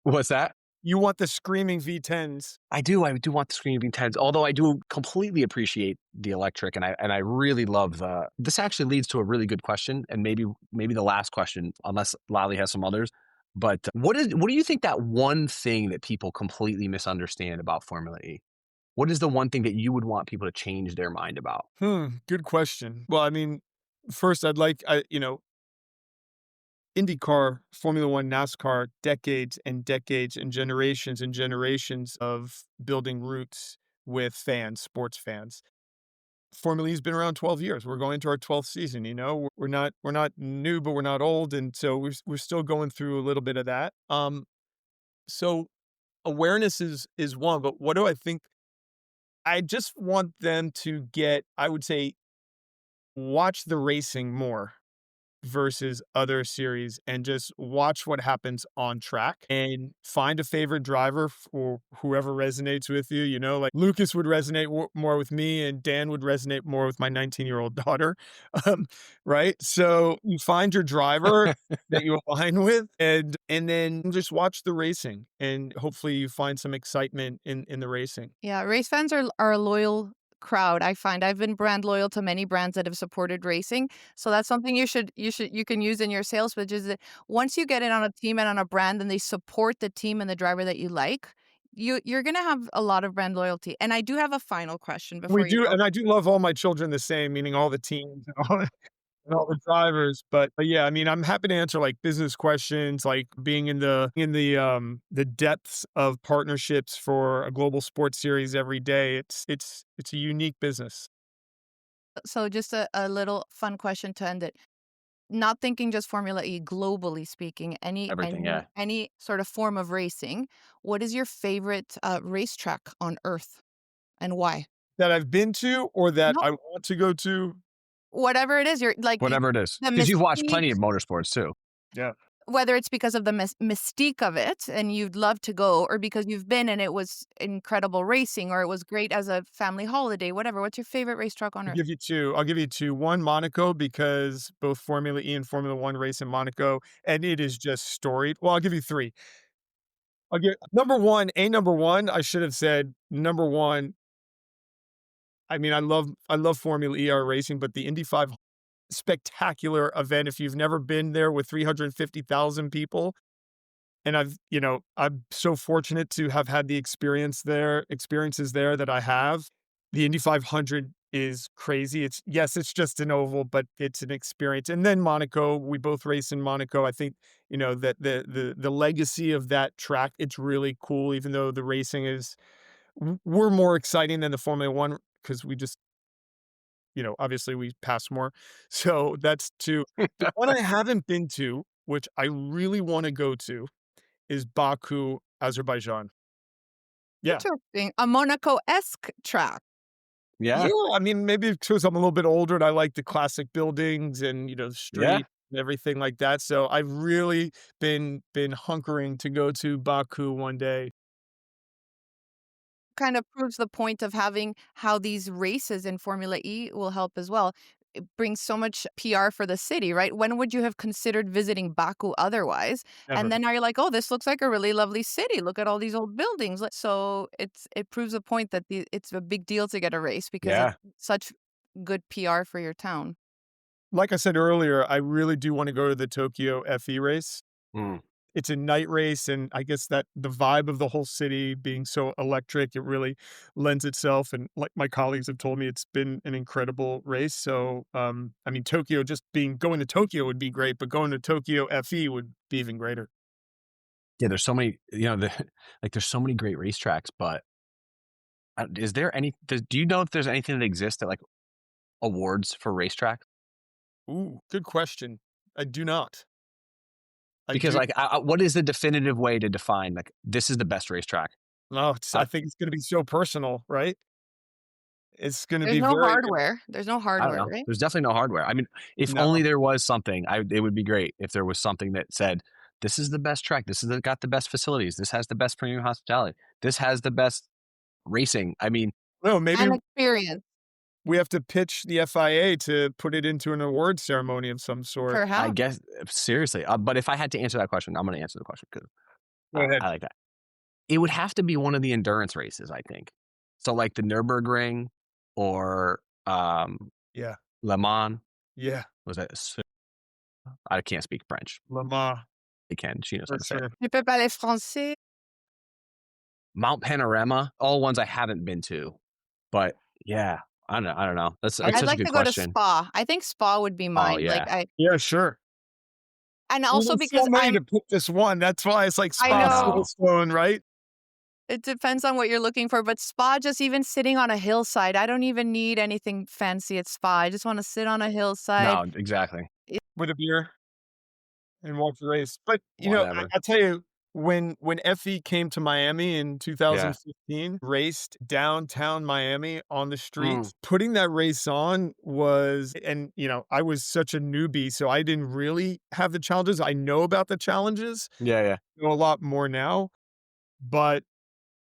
what's that? You want the screaming V10s. I do. I do want the screen to be intense, although I do completely appreciate the electric, and I really love the. This actually leads to a really good question, and maybe the last question, unless Lali has some others. But what do you think that one thing that people completely misunderstand about Formula E? What is the one thing that you would want people to change their mind about? Good question. Well, I mean, first IndyCar, Formula One, NASCAR, decades and decades and generations of building roots with fans, sports fans. Formula E's been around 12 years. We're going to our 12th season, we're not new, but we're not old. And so we're still going through a little bit of that. So awareness is one, but what do I think? I just want them to I would say, watch the racing more versus other series and just watch what happens on track and find a favorite driver for whoever resonates with you. You know, like Lucas would resonate more with me, and Dan would resonate more with my 19-year-old daughter. Um, right. So you find your driver that you align with, and then just watch the racing, and hopefully you find some excitement in the racing. Yeah, race fans are a loyal crowd. I find I've been brand loyal to many brands that have supported racing. So that's something you can use in your sales pitch is that once you get in on a team and on a brand and they support the team and the driver that you like, you're gonna have a lot of brand loyalty. And I do have a final question We before you do, go. and I do love all my children the same, meaning all the teams and all the drivers. But yeah, I mean, I'm happy to answer like business questions, like being in the depths of partnerships for a global sports series every day. It's a unique business. So just a little fun question to end it. Not thinking just Formula E, globally speaking, Everything, yeah. any sort of form of racing, what is your favorite racetrack on Earth and why? That I've been to or that No, I want to go to. whatever it is, you're like Whatever it is, the because you've watched mystique, plenty of motorsports too. Yeah. whether it's because of the mystique of it and you'd love to go, or because you've been and it was incredible racing, or it was great as a family holiday, whatever. What's your favorite racetrack on I'll Earth? give you 2. I'll give you 2. One, Monaco, because both Formula E and Formula One race in Monaco, and it is just storied. Well, I'll give you 3. I'll give number 1, I should have said number 1. I mean, I love Formula E racing, but the Indy 500 spectacular event. If you've never been there with 350,000 people, and I'm so fortunate to have had the experiences there that I have. The Indy 500 is crazy. It's just an oval, but it's an experience. And then Monaco, we both race in Monaco. I think, that the legacy of that track, it's really cool, even though the racing is we're more exciting than the Formula One because we just, obviously we pass more. So that's 2. The one I haven't been to, which I really want to go to, is Baku, Azerbaijan. Yeah. Interesting. A Monaco-esque track. Yeah, Yeah, I mean, maybe because I'm a little bit older and I like the classic buildings and, the yeah. street and everything like that, so I've really been hunkering to go to Baku one day. Kind of proves the point of having how these races in Formula E will help as well. It brings so much PR for the city, right? When would you have considered visiting Baku otherwise? And Ever. then now you're like, oh, this looks like a really lovely city. Look at all these old buildings. So it proves a point that it's a big deal to get a race because it's Yeah. such good PR for your town. Like I said earlier, I really do wanna go to the Tokyo FE race. Mm. It's a night race, and I guess that the vibe of the whole city being so electric, it really lends itself, and like my colleagues have told me, it's been an incredible race, so, I mean, Tokyo just being going to Tokyo would be great, but going to Tokyo FE would be even greater. Yeah, there's so many, like, there's so many great racetracks, but, is there any do you know if there's anything that exists that, like, awards for racetrack? Ooh, good question. I do not. I Because, do like, what is the definitive way to define, like, this is the best racetrack? no, I I think it's gonna be so personal, right? It's gonna There's be no very hardware. There's no I don't hardware, know. right? There's definitely no hardware. I mean, if no. only there was something, it would be great if there was something that said, "This is the best track. Got the best facilities. This has the best premium hospitality. This has the best racing." I mean, No, maybe And experience, we have to pitch the FIA to put it into an award ceremony of some sort. I perhaps. guess seriously, but if I had to answer that question, I'm gonna answer the question because Go ahead. I like that. It would have to be one of the endurance races, I think. So, like, the Nürburgring or, Yeah, Le Mans. yeah, Was that I can't speak French. Lamar, I can. She knows how for to say it. sure. Je peux parler français. Mount Panorama, all ones I haven't been to, but yeah, I don't know. It's I I'd such a like good to go to question. Spa. I think Spa would be Oh, mine. yeah. Yeah, sure. And Well, also there's because so many to pick this one, that's why it's like I I Spa, know know. Silverstone, right? it depends on what you're looking for, but Spa, just even sitting on a hillside, I don't even need anything fancy at Spa. I just want to sit on a hillside. No, exactly. With a beer and watch the race. But, Whatever. I tell you, when FE came to Miami in Yeah. 2015, raced downtown Miami on the Mm. streets, putting that race on was and, I was such a newbie, so I didn't really have the challenges. I know about the challenges, Yeah, yeah. know a lot more now, but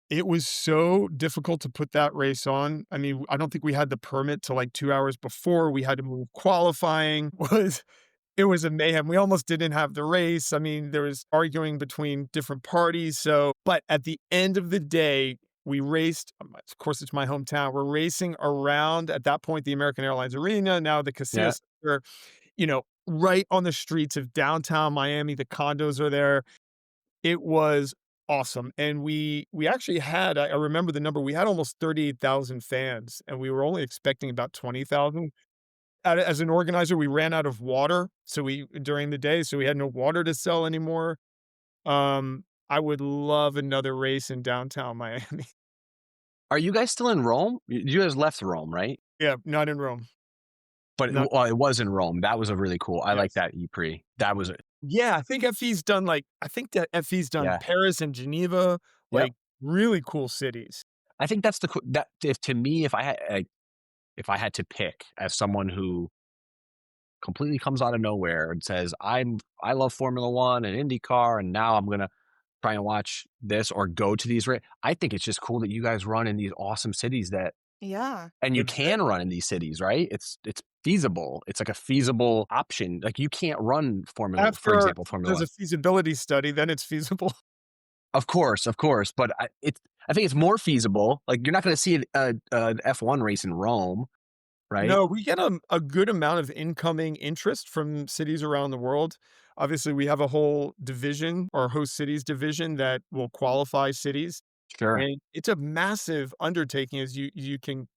it was so difficult to put that race on. I mean, I don't think we had the permit till, like, 2 hours before. We had to move qualifying. It was a mayhem. We almost didn't have the race. I mean, there was arguing between different parties, but at the end of the day, we raced of course, it's my hometown. We're racing around, at that point, the American Airlines Arena, now the Casino Yeah. Center, right on the streets of downtown Miami. The condos are there. It was awesome, and we actually had I remember the number, we had almost 38,000 fans, and we were only expecting about 20,000. As an organizer, we ran out of water, so we during the day, so we had no water to sell anymore. I would love another race in downtown Miami. Are you guys still in Rome? You guys left Rome, right? Yeah, not in Rome. But Not it was in Rome. That was a really cool. I like yes. that Ypres. That was a Yeah, I think that FE's done yeah. Paris and Geneva, Yep. like, really cool cities. I think that's the that if to me, if I had to pick as someone who completely comes out of nowhere and says, I love Formula One and IndyCar, and now I'm gonna try and watch this or go to these. I think it's just cool that you guys run in these awesome cities that, Yeah. and you Exact can run in these cities, right? It's feasible. It's like a feasible option. Like you can't run for After example, Formula there's One. a feasibility study, then it's feasible. Of course, but I think it's more feasible. Like you're not going to see an F1 race in Rome, right? No, we get a good amount of incoming interest from cities around the world. Obviously, we have a whole division, or host cities division, that will qualify cities, Sure. and it's a massive undertaking, as you can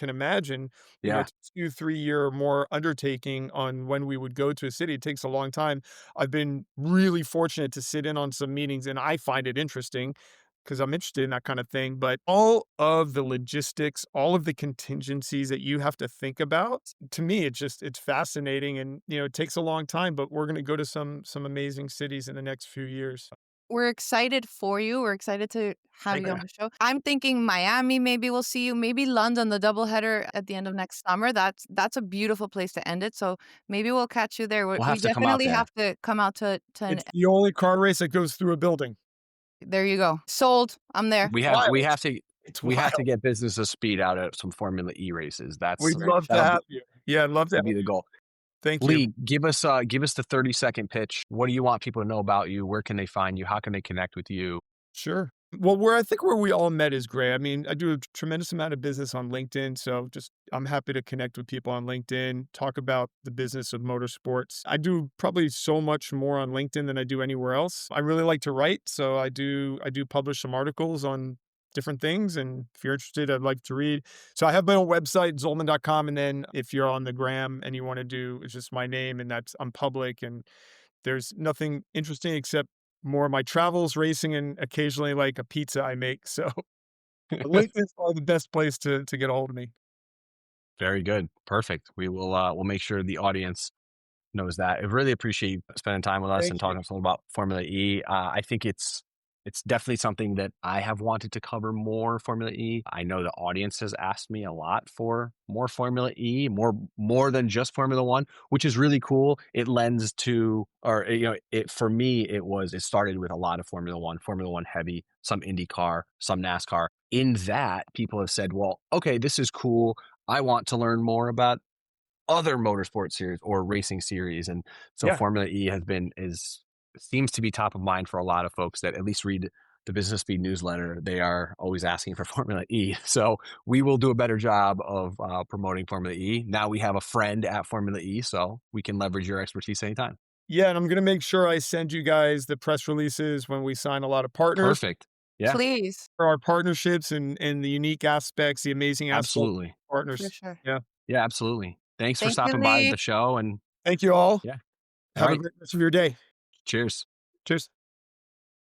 imagine. Yeah. It's a 2, 3 year or more undertaking on when we would go to a city. It takes a long time. I've been really fortunate to sit in on some meetings, and I find it interesting because I'm interested in that kind of thing. But all of the logistics, all of the contingencies that you have to think about, to me, it's fascinating, and it takes a long time. But we're going to go to some amazing cities in the next few years. We're excited for you. We're excited to have Thank you you. on the show. I'm thinking Miami, maybe we'll see you. Maybe London, the doubleheader at the end of next summer. That's a beautiful place to end it. So maybe we'll catch you there. We'll We have to come out definitely there. have to come out to an. It's the only car race that goes through a building. There you go. Sold. I'm there. It's wild. It's We have to wild. get business of speed out of some Formula E races. We'd For love to sure. have you. Yeah, I'd love to That'd have be the you. goal. Thank you. Lee, give us the 30-second pitch. What do you want people to know about you? Where can they find you? How can they connect with you? Sure. Well, where we all met is great. I mean, I do a tremendous amount of business on LinkedIn, so just I'm happy to connect with people on LinkedIn, talk about the business of motorsports. I do probably so much more on LinkedIn than I do anywhere else. I really like to write, so I do publish some articles on different things, and if you're interested, I'd like to read. So I have my own website, zohlman.com, and then if you're on the gram and you want to do, it's just my name, and I'm public, and there's nothing interesting except more of my travels, racing, and occasionally, like, a pizza I make, so LinkedIn's probably the best place to get a hold of me. Very good. Perfect. We'll make sure the audience knows that. I really appreciate you spending time with us Thank and you. talking to us about Formula E. I think it's definitely something that I have wanted to cover more Formula E. I know the audience has asked me a lot for more Formula E, more than just Formula One, which is really cool. It lends to, or it for me, it started with a lot of Formula One heavy, some IndyCar, some NASCAR. In that, people have said, well, okay, this is cool. I want to learn more about other motorsport series or racing series. And so Yeah. Formula E is seems to be top of mind for a lot of folks that at least read the Business Speed newsletter. They are always asking for Formula E. So we will do a better job of promoting Formula E. Now we have a friend at Formula E, so we can leverage your expertise anytime. Yeah, and I'm gonna make sure I send you guys the press releases when we sign a lot of partners Perfect. Yeah, Please. for our partnerships and the unique aspects, the amazing aspects of absolutely. For partners. sure. Yeah. Yeah, absolutely. Thanks for Thank you, stopping by Lee. the show and Thank you all. yeah. All Have a right. great rest of your day. Cheers. Cheers.